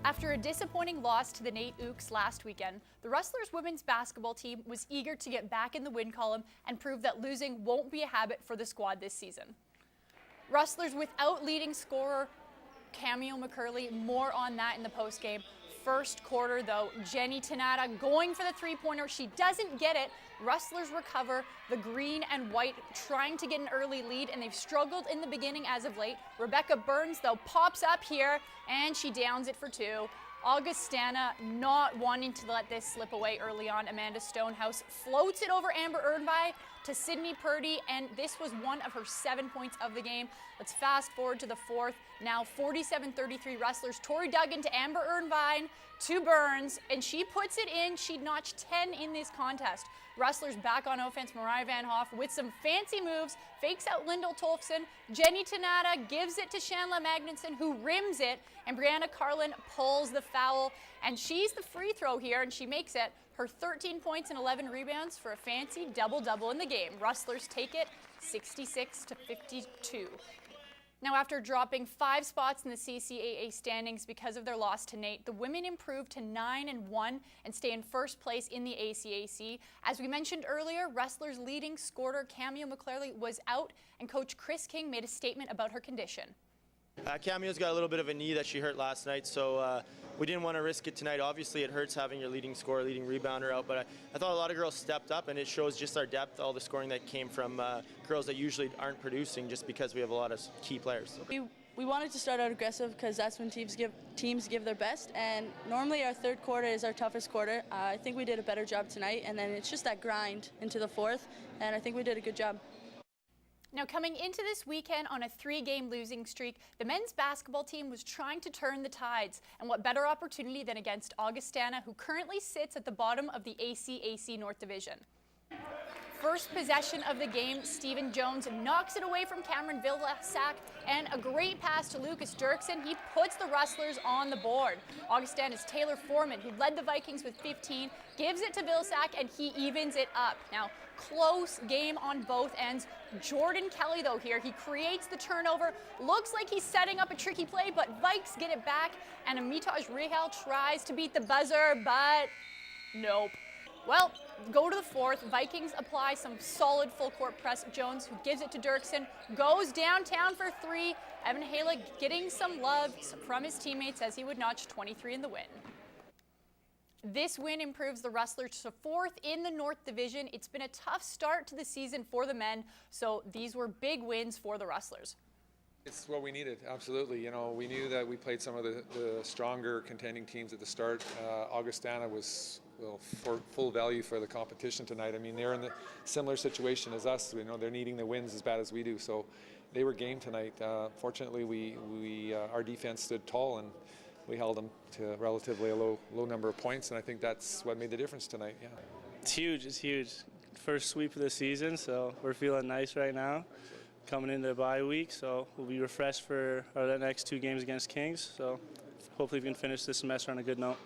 After a disappointing loss to the Nate Ooks last weekend, the Rustlers women's basketball team was eager to get back in the win column and prove that losing won't be a habit for the squad this season. Rustlers without leading scorer Camille McCurley, more on that in the postgame. First quarter though, Jenny Tanata going for the three-pointer. She doesn't get it. Rustlers recover. The green and white trying to get an early lead, and they've struggled in the beginning as of late. Rebecca Burns though pops up here and she downs it for two. Augustana not wanting to let this slip away early on. Amanda Stonehouse floats it over Amber Irvine to Sydney Purdy, and this was one of her 7 points of the game. Let's fast forward to the fourth. Now 47-33 Rustlers. Tori Duggan to Amber Irvine to Burns, and she puts it in. She notched 10 in this contest. Rustlers back on offense. Mariah Van Hoff with some fancy moves, fakes out Lyndall Tolfson. Jenny Tanata gives it to Shanla Magnuson, who rims it, and Brianna Carlin pulls the foul, and she's the free throw here, and she makes it. Her 13 points and 11 rebounds for a fancy double-double in the game. Rustlers take it 66-52. Now, after dropping 5 spots in the CCAA standings because of their loss to Nate, the women improved to 9-1 and stay in first place in the ACAC. As we mentioned earlier, Rustlers' leading scorer Camille McClary was out, and Coach Chris King made a statement about her condition. Camille's got a little bit of a knee that she hurt last night, so we didn't want to risk it tonight. Obviously, it hurts having your leading scorer, leading rebounder out, but I thought a lot of girls stepped up, and it shows just our depth, all the scoring that came from girls that usually aren't producing just because we have a lot of key players. We wanted to start out aggressive because that's when teams give their best, and normally our third quarter is our toughest quarter. I think we did a better job tonight, and then it's just that grind into the fourth, and I think we did a good job. Now, coming into this weekend on a 3-game losing streak, the men's basketball team was trying to turn the tides, and what better opportunity than against Augustana, who currently sits at the bottom of the ACAC North Division. First possession of the game, Stephen Jones knocks it away from Cameron Vilsack, and a great pass to Lucas Dirksen. He puts the Rustlers on the board. Augustana's Taylor Foreman, who led the Vikings with 15, gives it to Vilsack, and he evens it up. Now, close game on both ends. Jordan Kelly, though, here, he creates the turnover. Looks like he's setting up a tricky play, but Vikes get it back, and Amitaj Rehal tries to beat the buzzer, but nope. Well, go to the fourth. Vikings apply some solid full court press. Jones, who gives it to Dirksen, goes downtown for 3. Evan Halick getting some love from his teammates as he would notch 23 in the win. This win improves the Rustlers to 4th in the North Division. It's been a tough start to the season for the men, so these were big wins for the Rustlers. It's what we needed, absolutely. You know, we knew that we played some of the stronger contending teams at the start. Augustana was for full value for the competition tonight. I mean, they're in a similar situation as us. You know, they're needing the wins as bad as we do, so they were game tonight. Fortunately, our defense stood tall, and we held them to relatively a low number of points, and I think that's what made the difference tonight. Yeah, it's huge. It's huge. First sweep of the season, so we're feeling nice right now. Coming into the bye week, so we'll be refreshed for our next 2 games against Kings. So hopefully we can finish this semester on a good note.